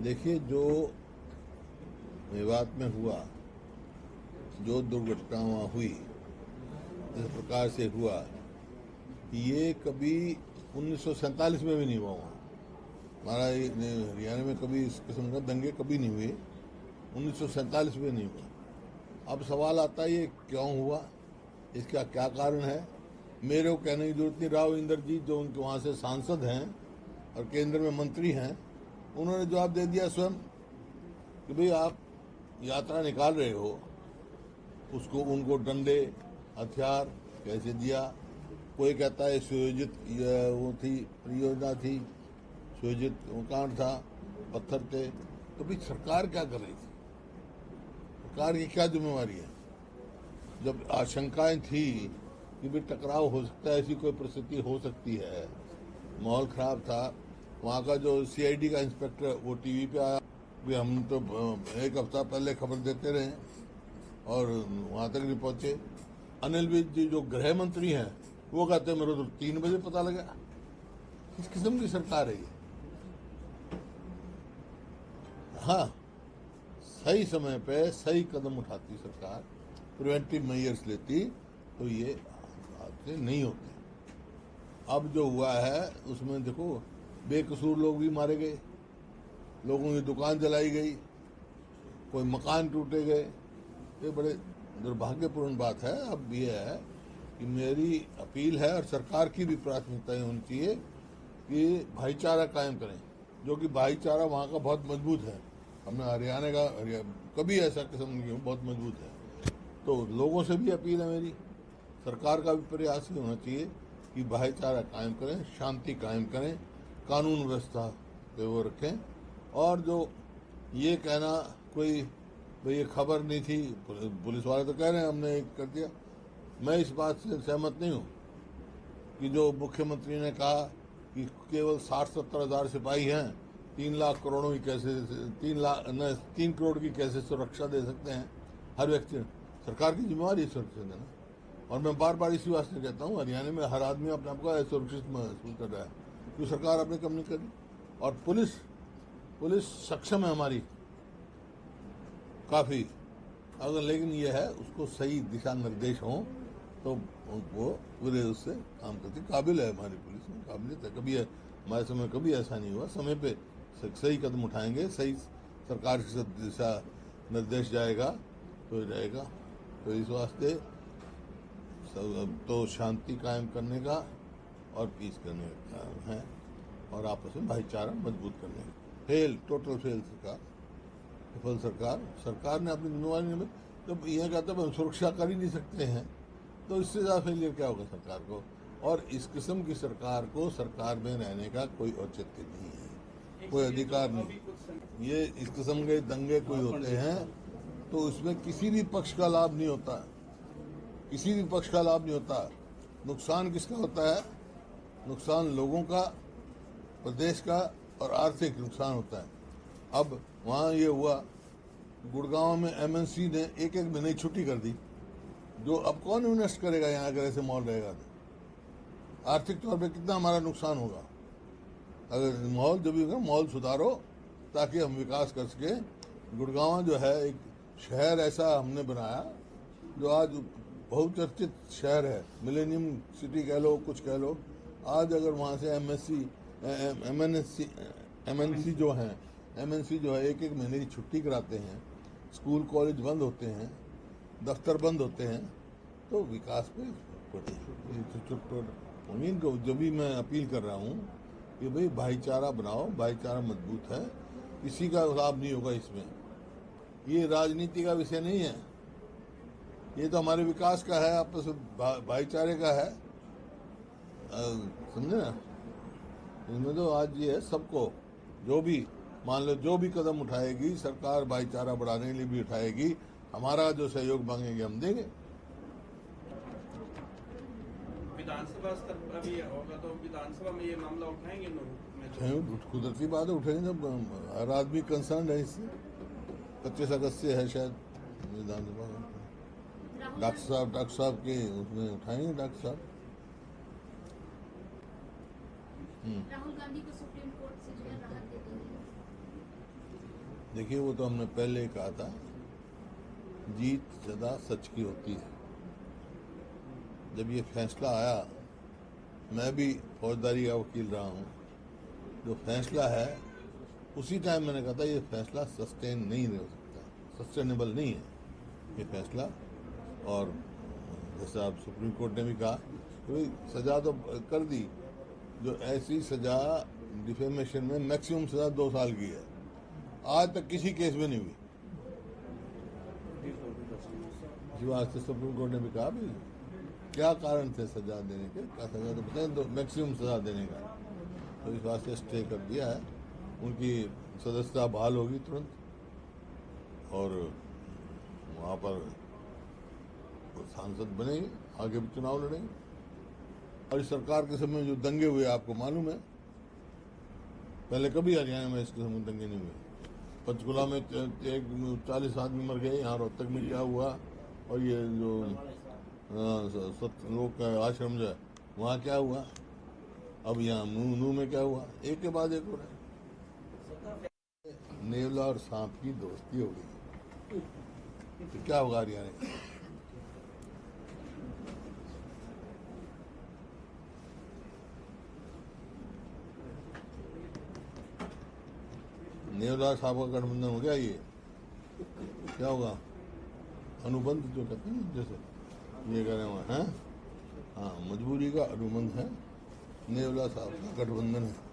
देखिए, जो मेवात में हुआ, जो दुर्घटना वहाँ हुई, जिस प्रकार से हुआ, ये कभी 1947 में भी नहीं हुआ वहाँ। हमारा हरियाणा में कभी इस किस्म का दंगे कभी नहीं हुए, 1947 में नहीं हुआ। अब सवाल आता है ये क्यों हुआ, इसका क्या कारण है। मेरे को कहने की जरूरत नहीं, राव इंद्रजीत जो उनके वहाँ से सांसद हैं और केंद्र में मंत्री हैं, उन्होंने जवाब दे दिया स्वयं कि भाई आप यात्रा निकाल रहे हो, उसको उनको डंडे हथियार कैसे दिया। कोई कहता है सुयोजित वो थी, परियोजना थी, सुयोजित कांड था, पत्थर थे। तो भाई सरकार क्या कर रही थी, सरकार की क्या जिम्मेवारी है। जब आशंकाएं थी कि भाई टकराव हो सकता है, ऐसी कोई परिस्थिति हो सकती है, माहौल खराब था। वहाँ का जो सीआईडी का इंस्पेक्टर वो टीवी पे आया, भी हम तो एक हफ्ता पहले खबर देते रहे और वहां तक नहीं पहुंचे। अनिल विज जी जो गृह मंत्री हैं, वो कहते हैं मेरे तो 3 बजे पता लगा। किस किस्म की सरकार है ये। हाँ, सही समय पे सही कदम उठाती सरकार, प्रिवेंटिव मेजर्स लेती, तो ये हादसे नहीं होते। अब जो हुआ है उसमें देखो, बेकसूर लोग भी मारे गए, लोगों की दुकान जलाई गई, कोई मकान टूटे गए। ये बड़े दुर्भाग्यपूर्ण बात है। अब ये है कि मेरी अपील है और सरकार की भी प्राथमिकता ये होनी चाहिए कि भाईचारा कायम करें, जो कि भाईचारा वहाँ का बहुत मजबूत है। हमने हरियाणा का कभी ऐसा किस्म नहीं हो, बहुत मजबूत है। तो लोगों से भी अपील है मेरी, सरकार का भी प्रयास ये होना चाहिए कि भाईचारा कायम करें, शांति कायम करें, कानून व्यवस्था पे वो रखें। और जो ये कहना कोई भाई ये खबर नहीं थी, पुलिस वाले तो कह रहे हैं हमने कर दिया, मैं इस बात से सहमत नहीं हूँ कि जो मुख्यमंत्री ने कहा कि केवल 60-70 हज़ार सिपाही हैं, 3 लाख करोड़ों की कैसे, 3 लाख न 3 करोड़ की कैसे सुरक्षा दे सकते हैं हर व्यक्ति। सरकार की जिम्मेवारी है सुरक्षा देना। और मैं बार बार इसी वास्ते कहता हूँ, हरियाणा में हर आदमी अपने आप को असुरक्षित महसूस कर रहा है क्योंकि सरकार अपने कम नहीं करी। और पुलिस पुलिस सक्षम है हमारी काफ़ी, अगर लेकिन ये है उसको सही दिशा निर्देश हों तो वो पूरे उससे काम करती, काबिल है हमारी पुलिस में, काबिलियत है। कभी हमारे समय कभी ऐसा नहीं हुआ, समय पे सही कदम उठाएंगे, सही सरकार की सब दिशा निर्देश जाएगा तो रहेगा। तो इस वास्ते तो शांति कायम करने का और पीस करने का है, और आपस में भाईचारा मजबूत करने का। फेल, टोटल फेल सरकार, विफल सरकार। सरकार ने अपनी जिम्मेवारी नहीं। जब यह कहते हैं सुरक्षा कर ही नहीं सकते हैं, तो इससे ज़्यादा फेलियर क्या होगा सरकार को। और इस किस्म की सरकार को सरकार में रहने का कोई औचित्य नहीं है, कोई अधिकार नहीं। ये इस किस्म के दंगे कोई होते हैं तो इसमें किसी भी पक्ष का लाभ नहीं होता, किसी भी पक्ष का लाभ नहीं होता। नुकसान किसका होता है, नुकसान लोगों का, प्रदेश का और आर्थिक नुकसान होता है। अब वहाँ ये हुआ, गुड़गांव में एमएनसी ने एक एक महीने की छुट्टी कर दी। जो अब कौन इन्वेस्ट करेगा यहाँ अगर ऐसे मॉल रहेगा तो आर्थिक तौर पे कितना हमारा नुकसान होगा। अगर माहौल जब भी होगा, माहौल सुधारो ताकि हम विकास कर सके। गुड़गांव जो है एक शहर ऐसा हमने बनाया जो आज बहुचर्चित शहर है, मिलेनियम सिटी कह लो, कुछ कह लो। आज अगर वहाँ से एमएनसी जो हैं, एमएनसी जो है एक एक महीने की छुट्टी कराते हैं, स्कूल कॉलेज बंद होते हैं, दफ्तर बंद होते हैं, तो विकास पे उन्हीं को जो भी मैं अपील कर रहा हूँ कि भाई भाईचारा बनाओ, भाईचारा मजबूत है, किसी का लाभ नहीं होगा इसमें। ये राजनीति का विषय नहीं है, ये तो हमारे विकास का है, आपस में भाईचारे का है। समझे ना। इसमें तो आज ये है सबको, जो भी मान लो जो भी कदम उठाएगी सरकार भाईचारा बढ़ाने के लिए भी उठाएगी, हमारा जो सहयोग मांगेंगे हम देंगे। विधानसभा स्तर पर अभी होगा तो विधानसभा में ये मामला उठाएंगे लोग? कुदरती बात है, उठेंगे जब हर आदमी कंसर्न है इससे। 25 अगस्त से है शायद विधानसभा में। डॉक्टर साहब के उसमें उठाएंगे डॉक्टर साहब। राहुल गांधी को सुप्रीम कोर्ट से जो है राहत दे दी है। देखिए, वो तो हमने पहले ही कहा था, जीत सदा सच की होती है। जब ये फैसला आया, मैं भी फौजदारी का वकील रहा हूँ, जो फैसला है उसी टाइम मैंने कहा था ये फैसला सस्टेन नहीं हो सकता, सस्टेनेबल नहीं है ये फैसला। और जैसे आप सुप्रीम कोर्ट ने भी कहा कि भाई सजा तो कर दी, जो ऐसी सजा डिफेमेशन में मैक्सिमम सजा 2 साल की है, आज तक किसी केस में नहीं हुई। इसी वास्ते सुप्रीम कोर्ट ने भी कहा भी क्या कारण थे सजा देने के, क्या सजा तो बताएं, तो मैक्सिमम सजा देने का, तो इस वास्ते स्टे कर दिया है। उनकी सदस्यता बहाल होगी तुरंत, और वहाँ पर सांसद बनेंगे, आगे भी चुनाव लड़ेंगे। और इस सरकार के समय जो दंगे हुए आपको मालूम है, पहले कभी हरियाणा में इसके समय दंगे नहीं हुए। पंचकुला में 40 आदमी मर गए, यहाँ रोहतक में क्या हुआ, और ये जो लोग का आश्रम जो है वहाँ क्या हुआ, अब यहाँ नूनू में क्या हुआ, एक के बाद एक हो रहा है। नेवला और सांप की दोस्ती हो गई, तो क्या होगा हरियाणा में? नेवला साहब का गठबंधन हो गया, ये क्या होगा? अनुबंध जो कहते हैं जैसे ये कह रहे हैं, हाँ, मजबूरी का अनुबंध है, नेवला साहब का गठबंधन है।